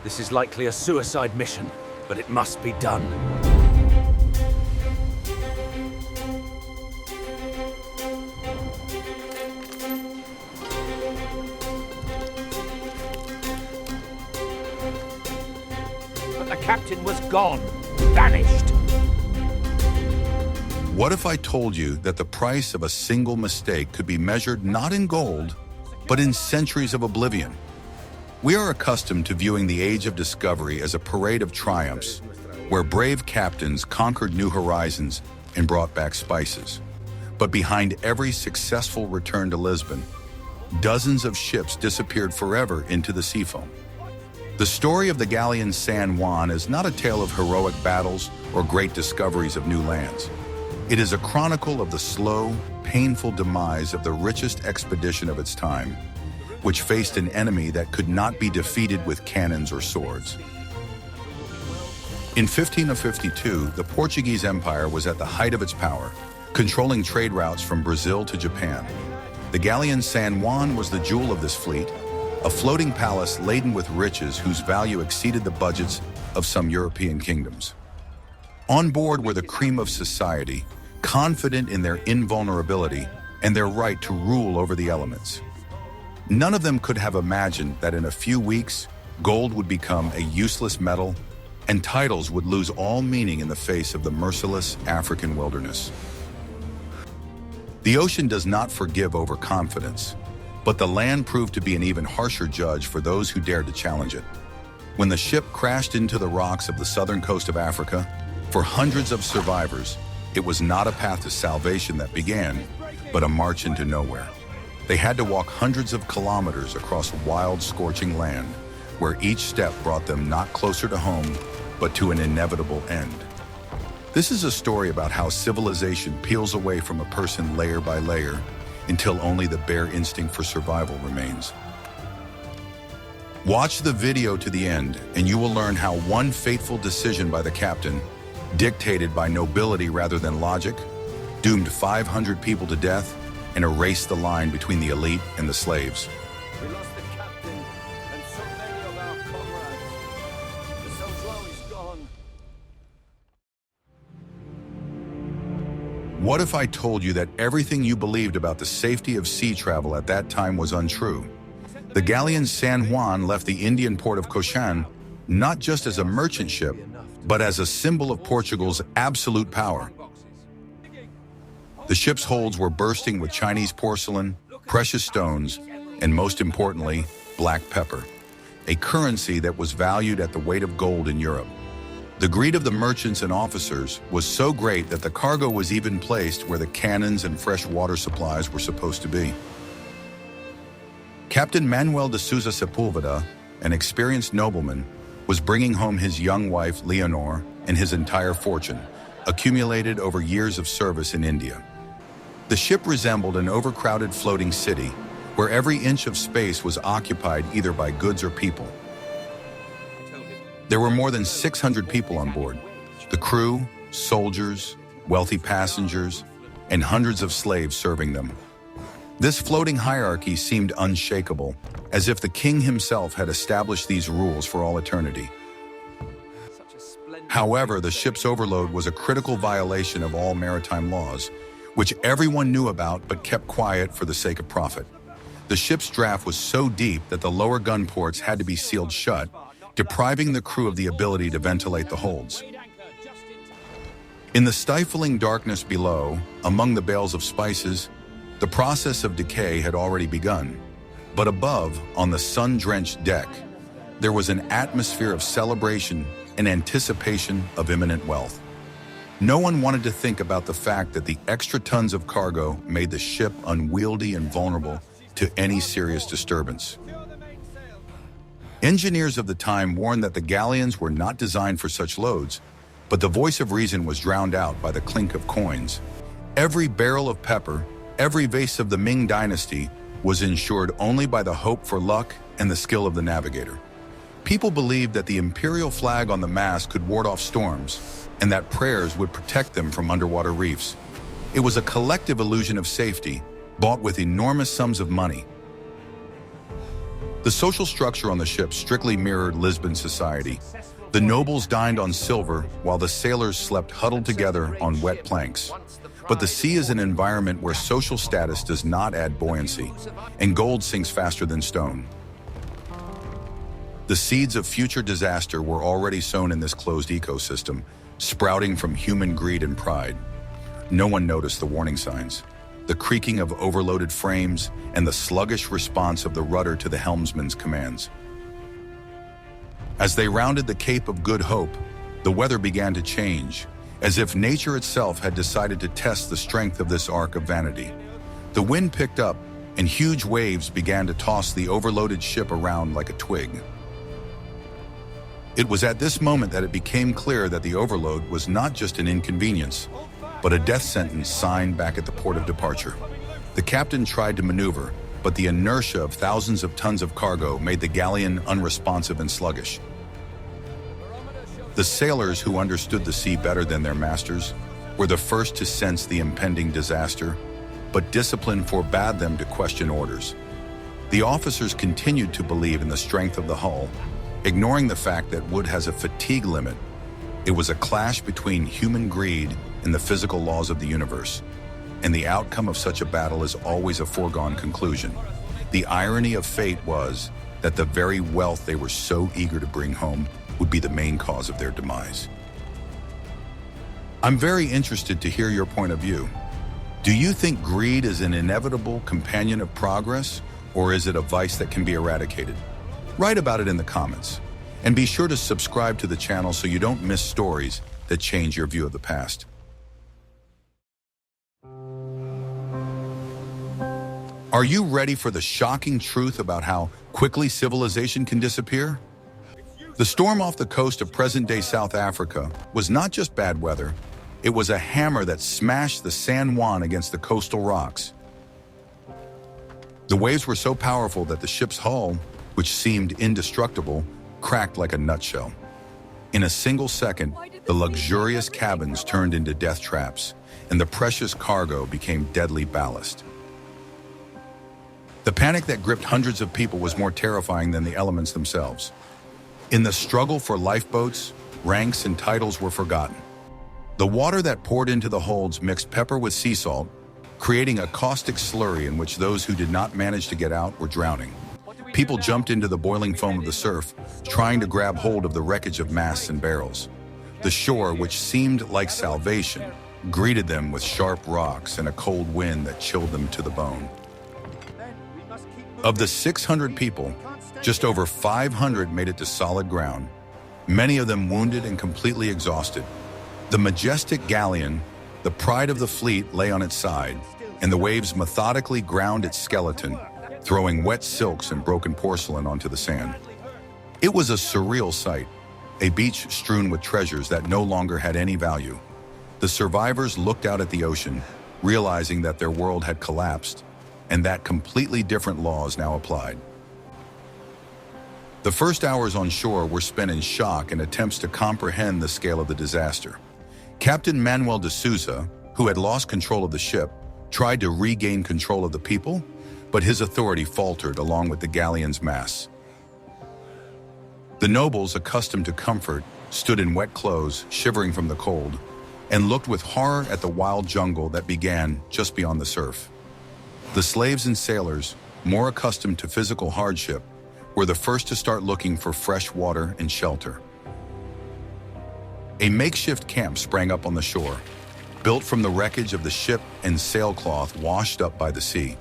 This is likely a suicide mission, but it must be done. But the captain was gone, vanished. What if I told you that the price of a single mistake could be measured not in gold, but in centuries of oblivion? We are accustomed to viewing the Age of Discovery as a parade of triumphs, where brave captains conquered new horizons and brought back spices. But behind every successful return to Lisbon, dozens of ships disappeared forever into the sea foam. The story of the galleon San Juan is not a tale of heroic battles or great discoveries of new lands. It is a chronicle of the slow, painful demise of the richest expedition of its time, which faced an enemy that could not be defeated with cannons or swords. In 1552, the Portuguese Empire was at the height of its power, controlling trade routes from Brazil to Japan. The galleon San Juan was the jewel of this fleet, a floating palace laden with riches whose value exceeded the budgets of some European kingdoms. On board were the cream of society, confident in their invulnerability and their right to rule over the elements. None of them could have imagined that in a few weeks, gold would become a useless metal and titles would lose all meaning in the face of the merciless African wilderness. The ocean does not forgive overconfidence, but the land proved to be an even harsher judge for those who dared to challenge it. When the ship crashed into the rocks of the southern coast of Africa, for hundreds of survivors, it was not a path to salvation that began, but a march into nowhere. They had to walk hundreds of kilometers across wild, scorching land, where each step brought them not closer to home, but to an inevitable end. This is a story about how civilization peels away from a person layer by layer, until only the bare instinct for survival remains. Watch the video to the end, and you will learn how one fateful decision by the captain, dictated by nobility rather than logic, doomed 500 people to death and erased the line between the elite and the slaves. We lost the captain and so many of our comrades. The San Juan is gone. What if I told you that everything you believed about the safety of sea travel at that time was untrue? The galleon San Juan left the Indian port of Cochin not just as a merchant ship, but as a symbol of Portugal's absolute power. The ship's holds were bursting with Chinese porcelain, precious stones, and most importantly, black pepper, a currency that was valued at the weight of gold in Europe. The greed of the merchants and officers was so great that the cargo was even placed where the cannons and fresh water supplies were supposed to be. Captain Manuel de Souza Sepúlveda, an experienced nobleman, was bringing home his young wife, Leonor, and his entire fortune, accumulated over years of service in India. The ship resembled an overcrowded floating city, where every inch of space was occupied either by goods or people. There were more than 600 people on board: the crew, soldiers, wealthy passengers, and hundreds of slaves serving them. This floating hierarchy seemed unshakable, as if the king himself had established these rules for all eternity. However, the ship's overload was a critical violation of all maritime laws, which everyone knew about but kept quiet for the sake of profit. The ship's draft was so deep that the lower gun ports had to be sealed shut, depriving the crew of the ability to ventilate the holds. In the stifling darkness below, among the bales of spices, the process of decay had already begun. But above, on the sun-drenched deck, there was an atmosphere of celebration and anticipation of imminent wealth. No one wanted to think about the fact that the extra tons of cargo made the ship unwieldy and vulnerable to any serious disturbance. Engineers of the time warned that the galleons were not designed for such loads, but the voice of reason was drowned out by the clink of coins. Every barrel of pepper, every vase of the Ming dynasty was insured only by the hope for luck and the skill of the navigator. People believed that the imperial flag on the mast could ward off storms, and that prayers would protect them from underwater reefs. It was a collective illusion of safety, bought with enormous sums of money. The social structure on the ship strictly mirrored Lisbon society. The nobles dined on silver, while the sailors slept huddled together on wet planks. But the sea is an environment where social status does not add buoyancy, and gold sinks faster than stone. The seeds of future disaster were already sown in this closed ecosystem, sprouting from human greed and pride. No one noticed the warning signs, the creaking of overloaded frames, and the sluggish response of the rudder to the helmsman's commands. As they rounded the Cape of Good Hope, the weather began to change, as if nature itself had decided to test the strength of this ark of vanity. The wind picked up, and huge waves began to toss the overloaded ship around like a twig. It was at this moment that it became clear that the overload was not just an inconvenience, but a death sentence signed back at the port of departure. The captain tried to maneuver, but the inertia of thousands of tons of cargo made the galleon unresponsive and sluggish. The sailors, who understood the sea better than their masters, were the first to sense the impending disaster, but discipline forbade them to question orders. The officers continued to believe in the strength of the hull, ignoring the fact that wood has a fatigue limit. It was a clash between human greed and the physical laws of the universe, and the outcome of such a battle is always a foregone conclusion. The irony of fate was that the very wealth they were so eager to bring home would be the main cause of their demise. I'm very interested to hear your point of view. Do you think greed is an inevitable companion of progress, or is it a vice that can be eradicated? Write about it in the comments, and be sure to subscribe to the channel so you don't miss stories that change your view of the past. Are you ready for the shocking truth about how quickly civilization can disappear? The storm off the coast of present-day South Africa was not just bad weather, it was a hammer that smashed the San Juan against the coastal rocks. The waves were so powerful that the ship's hull, which seemed indestructible, cracked like a nutshell. In a single second, the luxurious cabins turned into death traps, and the precious cargo became deadly ballast. The panic that gripped hundreds of people was more terrifying than the elements themselves. In the struggle for lifeboats, ranks and titles were forgotten. The water that poured into the holds mixed pepper with sea salt, creating a caustic slurry in which those who did not manage to get out were drowning. People jumped into the boiling foam of the surf, trying to grab hold of the wreckage of masts and barrels. The shore, which seemed like salvation, greeted them with sharp rocks and a cold wind that chilled them to the bone. Of the 600 people, just over 500 made it to solid ground, many of them wounded and completely exhausted. The majestic galleon, the pride of the fleet, lay on its side, and the waves methodically ground its skeleton, throwing wet silks and broken porcelain onto the sand. It was a surreal sight, a beach strewn with treasures that no longer had any value. The survivors looked out at the ocean, realizing that their world had collapsed, and that completely different laws now applied. The first hours on shore were spent in shock and attempts to comprehend the scale of the disaster. Captain Manuel de Souza, who had lost control of the ship, tried to regain control of the people, but his authority faltered along with the galleon's mass. The nobles, accustomed to comfort, stood in wet clothes, shivering from the cold, and looked with horror at the wild jungle that began just beyond the surf. The slaves and sailors, more accustomed to physical hardship, were the first to start looking for fresh water and shelter. A makeshift camp sprang up on the shore, built from the wreckage of the ship and sailcloth washed up by the sea.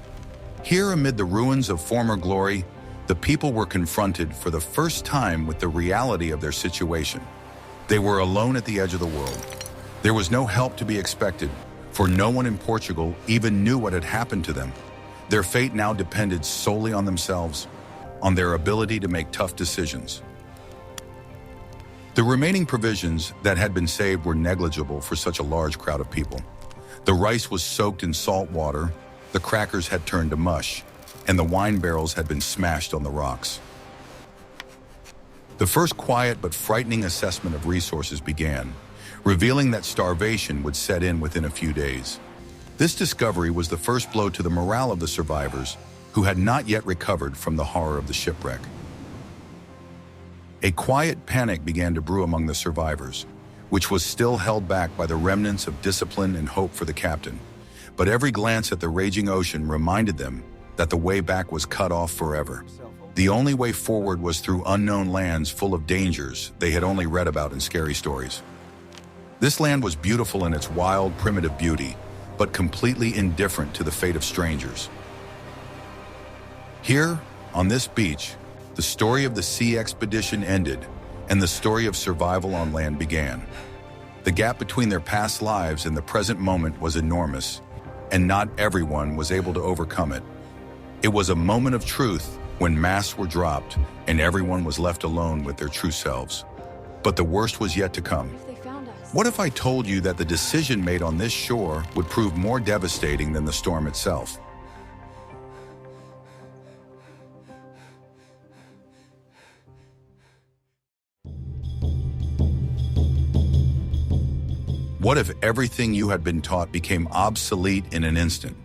Here, amid the ruins of former glory, the people were confronted for the first time with the reality of their situation. They were alone at the edge of the world. There was no help to be expected, for no one in Portugal even knew what had happened to them. Their fate now depended solely on themselves, on their ability to make tough decisions. The remaining provisions that had been saved were negligible for such a large crowd of people. The rice was soaked in salt water, the crackers had turned to mush, and the wine barrels had been smashed on the rocks. The first quiet but frightening assessment of resources began, revealing that starvation would set in within a few days. This discovery was the first blow to the morale of the survivors, who had not yet recovered from the horror of the shipwreck. A quiet panic began to brew among the survivors, which was still held back by the remnants of discipline and hope for the captain. But every glance at the raging ocean reminded them that the way back was cut off forever. The only way forward was through unknown lands full of dangers they had only read about in scary stories. This land was beautiful in its wild, primitive beauty, but completely indifferent to the fate of strangers. Here, on this beach, the story of the sea expedition ended, and the story of survival on land began. The gap between their past lives and the present moment was enormous, and not everyone was able to overcome it. It was a moment of truth when masks were dropped and everyone was left alone with their true selves. But the worst was yet to come. What if I told you that the decision made on this shore would prove more devastating than the storm itself? What if everything you had been taught became obsolete in an instant?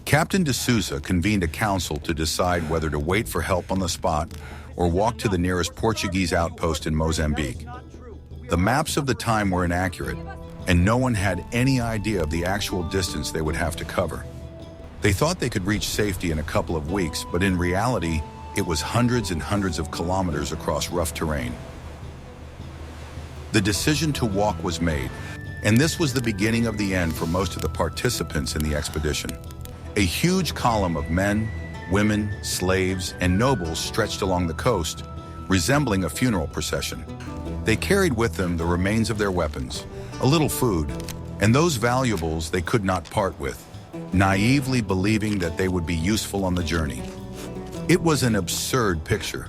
Captain de Souza convened a council to decide whether to wait for help on the spot or walk to the nearest Portuguese outpost in Mozambique. The maps of the time were inaccurate, and no one had any idea of the actual distance they would have to cover. They thought they could reach safety in a couple of weeks, but in reality, it was hundreds and hundreds of kilometers across rough terrain. The decision to walk was made, and this was the beginning of the end for most of the participants in the expedition. A huge column of men, women, slaves, and nobles stretched along the coast, resembling a funeral procession. They carried with them the remains of their weapons, a little food, and those valuables they could not part with, naively believing that they would be useful on the journey. It was an absurd picture.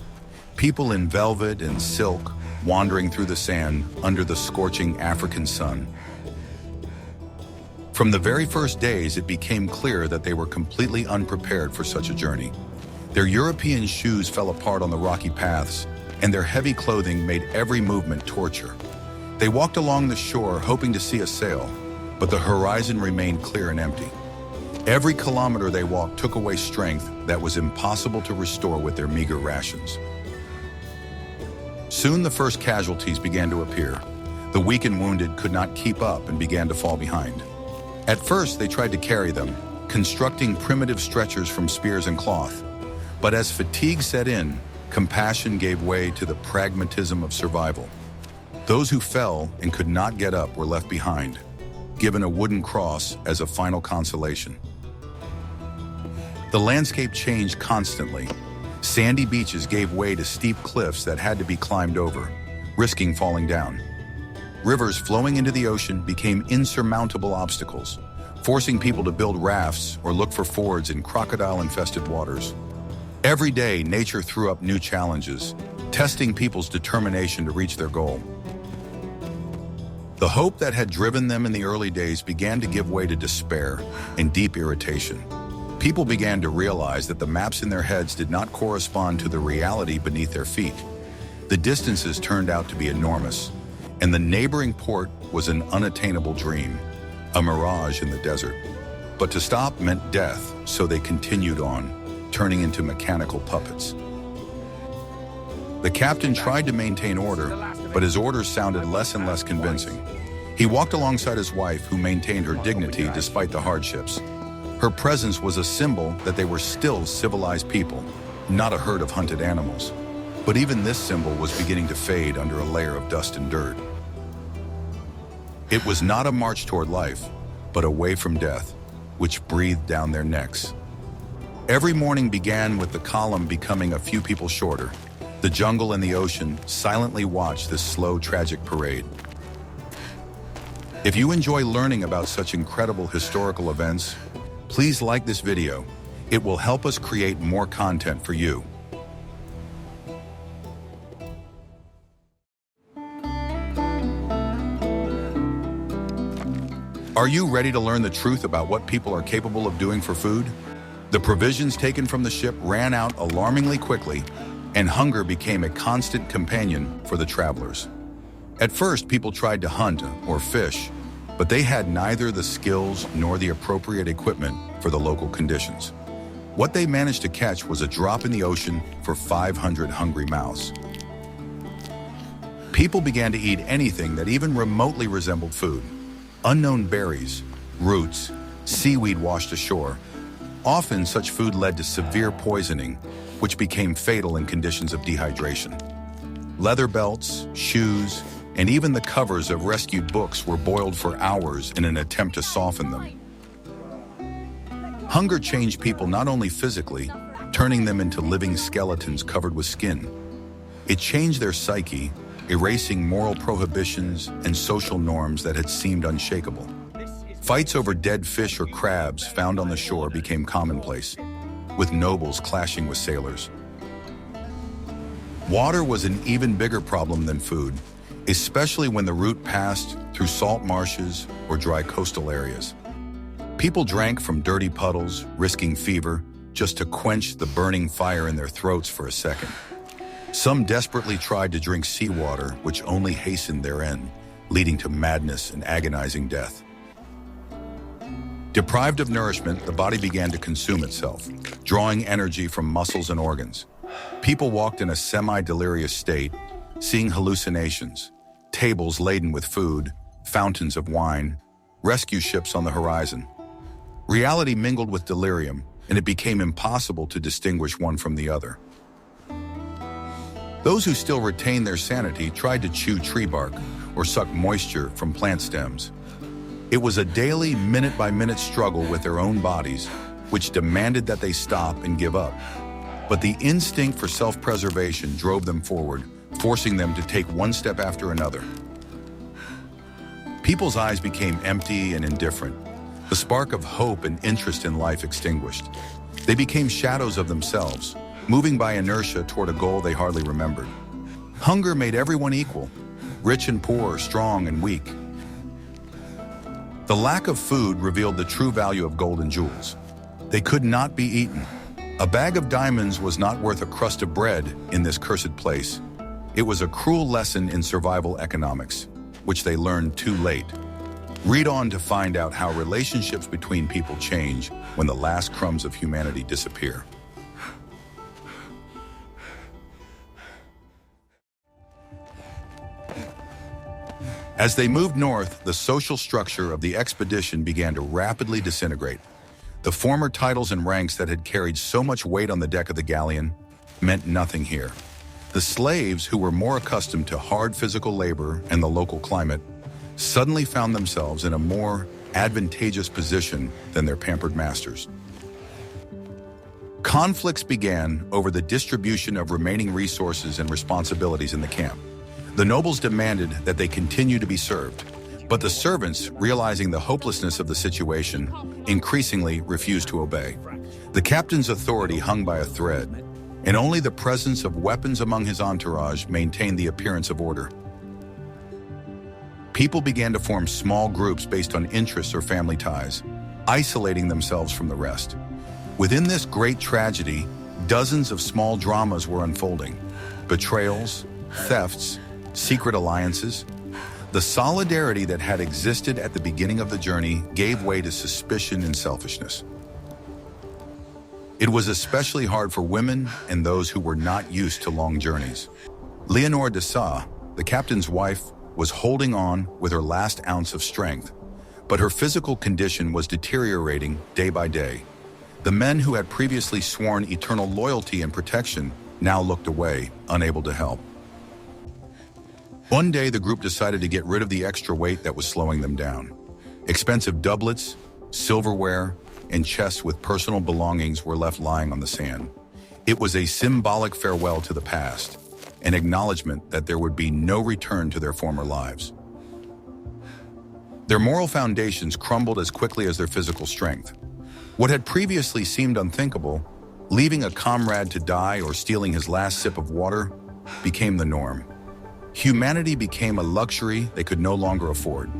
People in velvet and silk, wandering through the sand under the scorching African sun. From the very first days, it became clear that they were completely unprepared for such a journey. Their European shoes fell apart on the rocky paths, and their heavy clothing made every movement torture. They walked along the shore hoping to see a sail, but the horizon remained clear and empty. Every kilometer they walked took away strength that was impossible to restore with their meager rations. Soon the first casualties began to appear. The weak and wounded could not keep up and began to fall behind. At first, they tried to carry them, constructing primitive stretchers from spears and cloth. But as fatigue set in, compassion gave way to the pragmatism of survival. Those who fell and could not get up were left behind, given a wooden cross as a final consolation. The landscape changed constantly. Sandy beaches gave way to steep cliffs that had to be climbed over, risking falling down. Rivers flowing into the ocean became insurmountable obstacles, forcing people to build rafts or look for fords in crocodile-infested waters. Every day, nature threw up new challenges, testing people's determination to reach their goal. The hope that had driven them in the early days began to give way to despair and deep irritation. People began to realize that the maps in their heads did not correspond to the reality beneath their feet. The distances turned out to be enormous, and the neighboring port was an unattainable dream, a mirage in the desert. But to stop meant death, so they continued on, turning into mechanical puppets. The captain tried to maintain order, but his orders sounded less and less convincing. He walked alongside his wife, who maintained her dignity despite the hardships. Her presence was a symbol that they were still civilized people, not a herd of hunted animals. But even this symbol was beginning to fade under a layer of dust and dirt. It was not a march toward life, but away from death, which breathed down their necks. Every morning began with the column becoming a few people shorter. The jungle and the ocean silently watched this slow, tragic parade. If you enjoy learning about such incredible historical events, please like this video. It will help us create more content for you. Are you ready to learn the truth about what people are capable of doing for food? The provisions taken from the ship ran out alarmingly quickly, and hunger became a constant companion for the travelers. At first, people tried to hunt or fish, but they had neither the skills nor the appropriate equipment for the local conditions. What they managed to catch was a drop in the ocean for 500 hungry mouths. People began to eat anything that even remotely resembled food. Unknown berries, roots, seaweed washed ashore. Often such food led to severe poisoning, which became fatal in conditions of dehydration. Leather belts, shoes, and even the covers of rescued books were boiled for hours in an attempt to soften them. Hunger changed people not only physically, turning them into living skeletons covered with skin. It changed their psyche, erasing moral prohibitions and social norms that had seemed unshakable. Fights over dead fish or crabs found on the shore became commonplace, with nobles clashing with sailors. Water was an even bigger problem than food, especially when the route passed through salt marshes or dry coastal areas. People drank from dirty puddles, risking fever, just to quench the burning fire in their throats for a second. Some desperately tried to drink seawater, which only hastened their end, leading to madness and agonizing death. Deprived of nourishment, the body began to consume itself, drawing energy from muscles and organs. People walked in a semi-delirious state, seeing hallucinations, tables laden with food, fountains of wine, rescue ships on the horizon. Reality mingled with delirium, and it became impossible to distinguish one from the other. Those who still retained their sanity tried to chew tree bark or suck moisture from plant stems. It was a daily, minute-by-minute struggle with their own bodies, which demanded that they stop and give up. But the instinct for self-preservation drove them forward, forcing them to take one step after another. People's eyes became empty and indifferent, the spark of hope and interest in life extinguished. They became shadows of themselves, moving by inertia toward a goal they hardly remembered. Hunger made everyone equal, rich and poor, strong and weak. The lack of food revealed the true value of gold and jewels. They could not be eaten. A bag of diamonds was not worth a crust of bread in this cursed place. It was a cruel lesson in survival economics, which they learned too late. Read on to find out how relationships between people change when the last crumbs of humanity disappear. As they moved north, the social structure of the expedition began to rapidly disintegrate. The former titles and ranks that had carried so much weight on the deck of the galleon meant nothing here. The slaves, who were more accustomed to hard physical labor and the local climate, suddenly found themselves in a more advantageous position than their pampered masters. Conflicts began over the distribution of remaining resources and responsibilities in the camp. The nobles demanded that they continue to be served, but the servants, realizing the hopelessness of the situation, increasingly refused to obey. The captain's authority hung by a thread, and only the presence of weapons among his entourage maintained the appearance of order. People began to form small groups based on interests or family ties, isolating themselves from the rest. Within this great tragedy, dozens of small dramas were unfolding. Betrayals, thefts, secret alliances. The solidarity that had existed at the beginning of the journey gave way to suspicion and selfishness. It was especially hard for women and those who were not used to long journeys. Leonore de Sa, the captain's wife, was holding on with her last ounce of strength, but her physical condition was deteriorating day by day. The men who had previously sworn eternal loyalty and protection now looked away, unable to help. One day, the group decided to get rid of the extra weight that was slowing them down. Expensive doublets, silverware, and chests with personal belongings were left lying on the sand. It was a symbolic farewell to the past, an acknowledgement that there would be no return to their former lives. Their moral foundations crumbled as quickly as their physical strength. What had previously seemed unthinkable, leaving a comrade to die or stealing his last sip of water, became the norm. Humanity became a luxury they could no longer afford.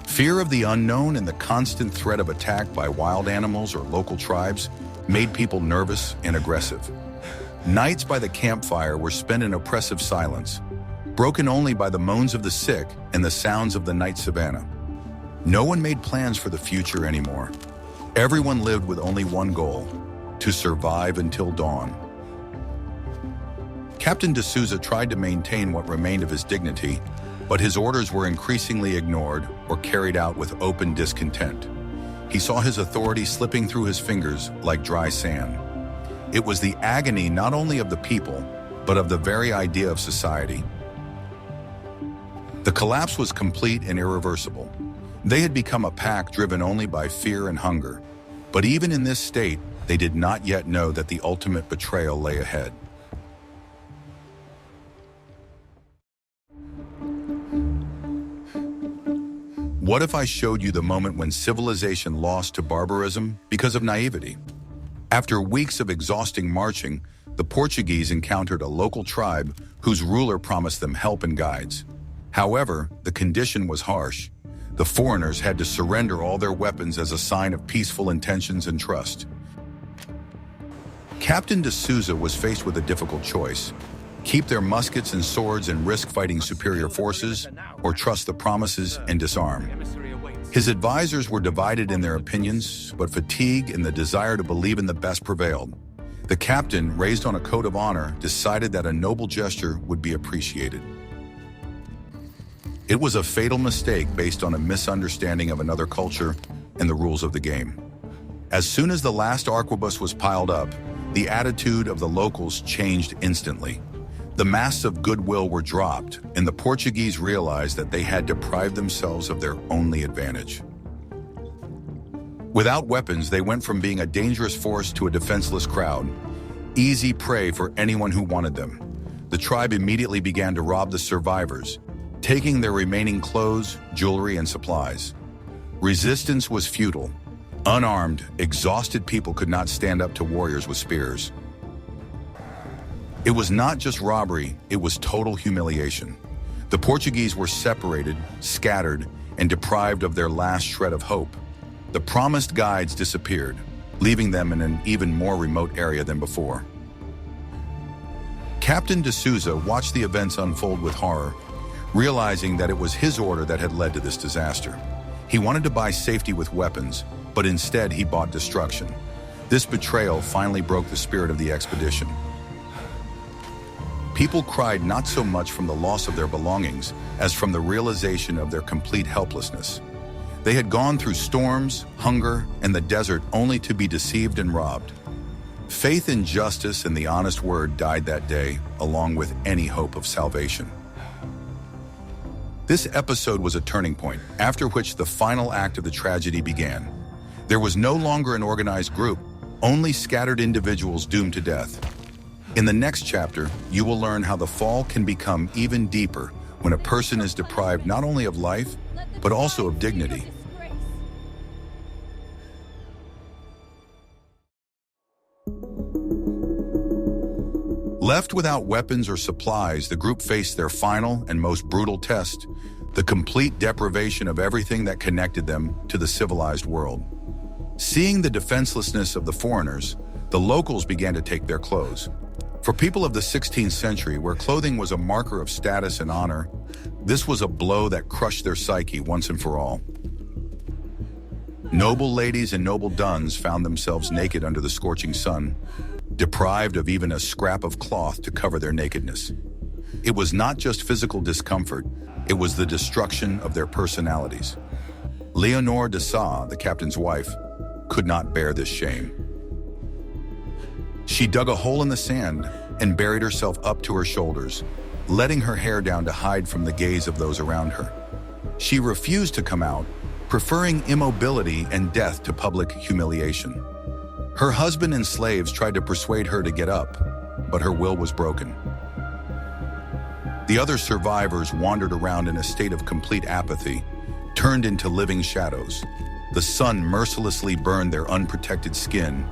Fear of the unknown and the constant threat of attack by wild animals or local tribes made people nervous and aggressive. Nights by the campfire were spent in oppressive silence, broken only by the moans of the sick and the sounds of the night savannah. No one made plans for the future anymore. Everyone lived with only one goal: to survive until dawn. Captain D'Souza tried to maintain what remained of his dignity, but his orders were increasingly ignored or carried out with open discontent. He saw his authority slipping through his fingers like dry sand. It was the agony not only of the people, but of the very idea of society. The collapse was complete and irreversible. They had become a pack driven only by fear and hunger. But even in this state, they did not yet know that the ultimate betrayal lay ahead. What if I showed you the moment when civilization lost to barbarism because of naivety? After weeks of exhausting marching, the Portuguese encountered a local tribe whose ruler promised them help and guides. However, the condition was harsh. The foreigners had to surrender all their weapons as a sign of peaceful intentions and trust. Captain D'Souza was faced with a difficult choice: keep their muskets and swords and risk fighting superior forces, or trust the promises and disarm. His advisors were divided in their opinions, but fatigue and the desire to believe in the best prevailed. The captain, raised on a code of honor, decided that a noble gesture would be appreciated. It was a fatal mistake based on a misunderstanding of another culture and the rules of the game. As soon as the last arquebus was piled up, the attitude of the locals changed instantly. The masks of goodwill were dropped, and the Portuguese realized that they had deprived themselves of their only advantage. Without weapons, they went from being a dangerous force to a defenseless crowd, easy prey for anyone who wanted them. The tribe immediately began to rob the survivors, taking their remaining clothes, jewelry, and supplies. Resistance was futile. Unarmed, exhausted people could not stand up to warriors with spears. It was not just robbery, it was total humiliation. The Portuguese were separated, scattered, and deprived of their last shred of hope. The promised guides disappeared, leaving them in an even more remote area than before. Captain D'Souza watched the events unfold with horror, realizing that it was his order that had led to this disaster. He wanted to buy safety with weapons, but instead he bought destruction. This betrayal finally broke the spirit of the expedition. People cried not so much from the loss of their belongings as from the realization of their complete helplessness. They had gone through storms, hunger, and the desert only to be deceived and robbed. Faith in justice and the honest word died that day, along with any hope of salvation. This episode was a turning point, after which the final act of the tragedy began. There was no longer an organized group, only scattered individuals doomed to death. In the next chapter, you will learn how the fall can become even deeper when a person is deprived not only of life, but also of dignity. Left without weapons or supplies, the group faced their final and most brutal test: the complete deprivation of everything that connected them to the civilized world. Seeing the defenselessness of the foreigners, the locals began to take their clothes. For people of the 16th century, where clothing was a marker of status and honor, this was a blow that crushed their psyche once and for all. Noble ladies and noble duns found themselves naked under the scorching sun, deprived of even a scrap of cloth to cover their nakedness. It was not just physical discomfort, it was the destruction of their personalities. Leonor de Sa, the captain's wife, could not bear this shame. She dug a hole in the sand and buried herself up to her shoulders, letting her hair down to hide from the gaze of those around her. She refused to come out, preferring immobility and death to public humiliation. Her husband and slaves tried to persuade her to get up, but her will was broken. The other survivors wandered around in a state of complete apathy, turned into living shadows. The sun mercilessly burned their unprotected skin.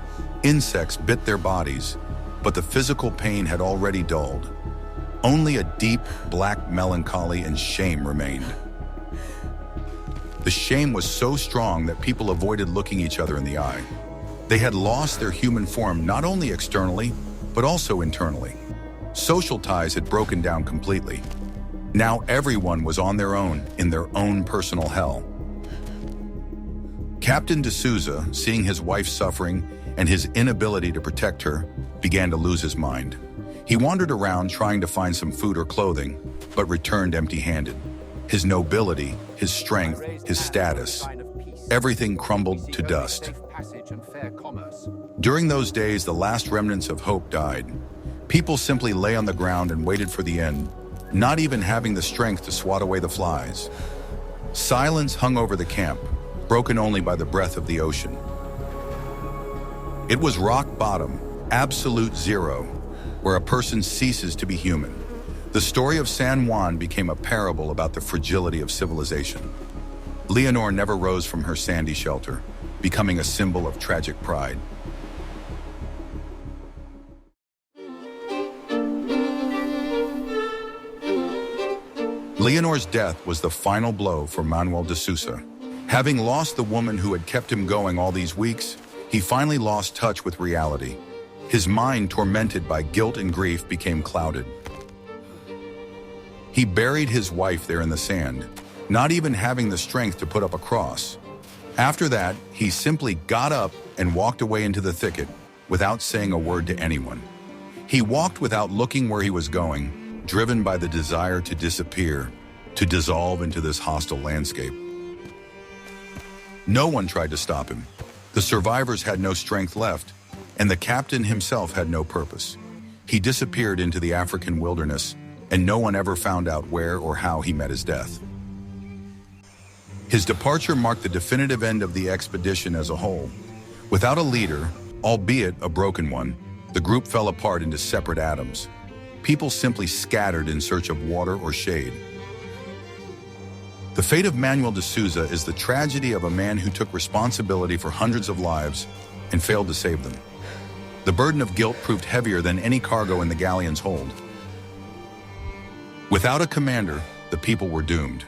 Insects bit their bodies, but the physical pain had already dulled. Only a deep, black melancholy and shame remained. The shame was so strong that people avoided looking each other in the eye. They had lost their human form not only externally, but also internally. Social ties had broken down completely. Now everyone was on their own, in their own personal hell. Captain de Souza, seeing his wife suffering and his inability to protect her, began to lose his mind. He wandered around trying to find some food or clothing, but returned empty-handed. His nobility, his strength, his status, everything crumbled to dust. During those days, the last remnants of hope died. People simply lay on the ground and waited for the end, not even having the strength to swat away the flies. Silence hung over the camp, broken only by the breath of the ocean. It was rock bottom, absolute zero, where a person ceases to be human. The story of San Juan became a parable about the fragility of civilization. Leonor never rose from her sandy shelter, becoming a symbol of tragic pride. Leonor's death was the final blow for Manuel de Souza. Having lost the woman who had kept him going all these weeks, he finally lost touch with reality. His mind, tormented by guilt and grief, became clouded. He buried his wife there in the sand, not even having the strength to put up a cross. After that, he simply got up and walked away into the thicket without saying a word to anyone. He walked without looking where he was going, driven by the desire to disappear, to dissolve into this hostile landscape. No one tried to stop him. The survivors had no strength left, and the captain himself had no purpose. He disappeared into the African wilderness, and no one ever found out where or how he met his death. His departure marked the definitive end of the expedition as a whole. Without a leader, albeit a broken one, the group fell apart into separate atoms. People simply scattered in search of water or shade. The fate of Manuel de Souza is the tragedy of a man who took responsibility for hundreds of lives and failed to save them. The burden of guilt proved heavier than any cargo in the galleon's hold. Without a commander, the people were doomed.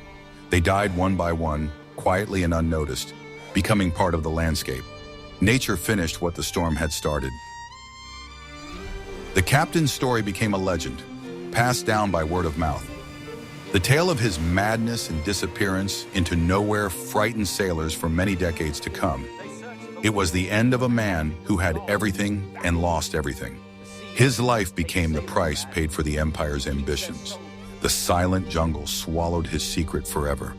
They died one by one, quietly and unnoticed, becoming part of the landscape. Nature finished what the storm had started. The captain's story became a legend, passed down by word of mouth. The tale of his madness and disappearance into nowhere frightened sailors for many decades to come. It was the end of a man who had everything and lost everything. His life became the price paid for the empire's ambitions. The silent jungle swallowed his secret forever.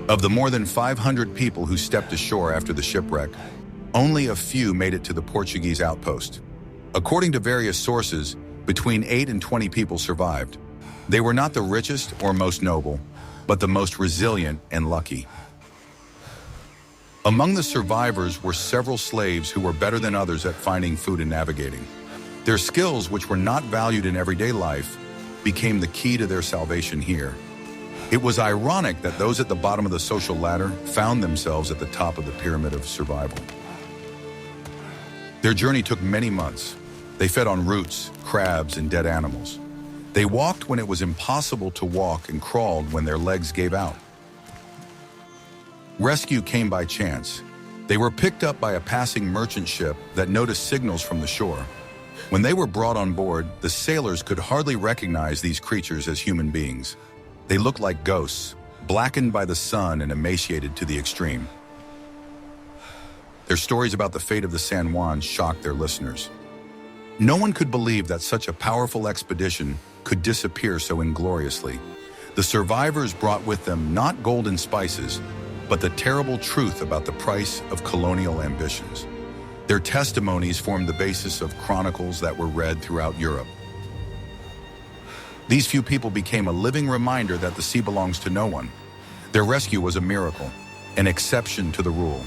Of the more than 500 people who stepped ashore after the shipwreck, only a few made it to the Portuguese outpost. According to various sources, between 8 and 20 people survived. They were not the richest or most noble, but the most resilient and lucky. Among the survivors were several slaves who were better than others at finding food and navigating. Their skills, which were not valued in everyday life, became the key to their salvation here. It was ironic that those at the bottom of the social ladder found themselves at the top of the pyramid of survival. Their journey took many months. They fed on roots, crabs, and dead animals. They walked when it was impossible to walk and crawled when their legs gave out. Rescue came by chance. They were picked up by a passing merchant ship that noticed signals from the shore. When they were brought on board, the sailors could hardly recognize these creatures as human beings. They looked like ghosts, blackened by the sun and emaciated to the extreme. Their stories about the fate of the San Juan shocked their listeners. No one could believe that such a powerful expedition could disappear so ingloriously. The survivors brought with them not gold and spices, but the terrible truth about the price of colonial ambitions. Their testimonies formed the basis of chronicles that were read throughout Europe. These few people became a living reminder that the sea belongs to no one. Their rescue was a miracle, an exception to the rule.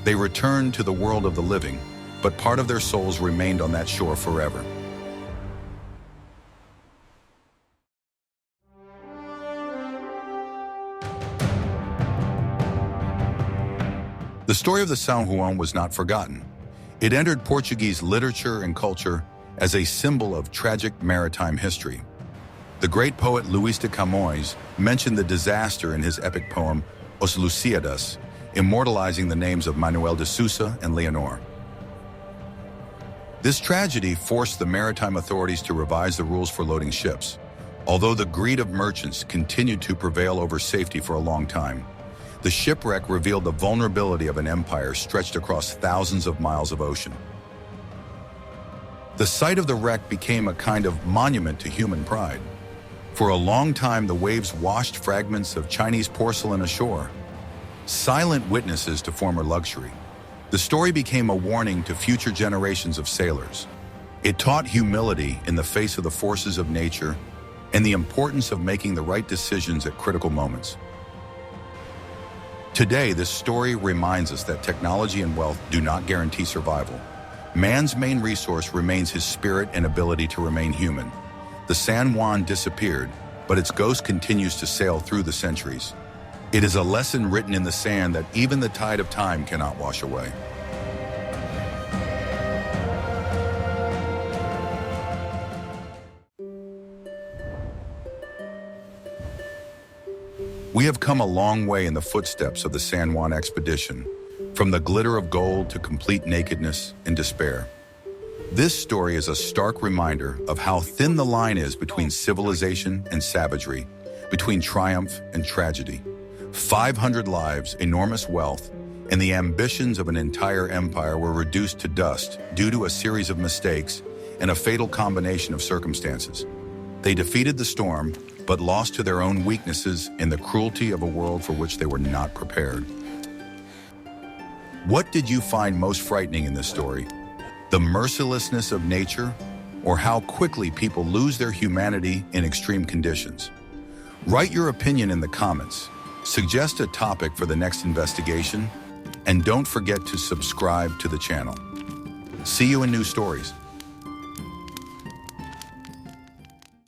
They returned to the world of the living, but part of their souls remained on that shore forever. The story of the San Juan was not forgotten. It entered Portuguese literature and culture as a symbol of tragic maritime history. The great poet Luís de Camões mentioned the disaster in his epic poem Os Lusíadas, immortalizing the names of Manuel de Souza and Leonor. This tragedy forced the maritime authorities to revise the rules for loading ships, although the greed of merchants continued to prevail over safety for a long time. The shipwreck revealed the vulnerability of an empire stretched across thousands of miles of ocean. The site of the wreck became a kind of monument to human pride. For a long time, the waves washed fragments of Chinese porcelain ashore, silent witnesses to former luxury. The story became a warning to future generations of sailors. It taught humility in the face of the forces of nature and the importance of making the right decisions at critical moments. Today, this story reminds us that technology and wealth do not guarantee survival. Man's main resource remains his spirit and ability to remain human. The San Juan disappeared, but its ghost continues to sail through the centuries. It is a lesson written in the sand that even the tide of time cannot wash away. We have come a long way in the footsteps of the San Juan expedition, from the glitter of gold to complete nakedness and despair. This story is a stark reminder of how thin the line is between civilization and savagery, between triumph and tragedy. 500 lives, enormous wealth, and the ambitions of an entire empire were reduced to dust due to a series of mistakes and a fatal combination of circumstances. They defeated the storm, but lost to their own weaknesses and the cruelty of a world for which they were not prepared. What did you find most frightening in this story? The mercilessness of nature, or how quickly people lose their humanity in extreme conditions? Write your opinion in the comments. Suggest a topic for the next investigation, and don't forget to subscribe to the channel. See you in new stories.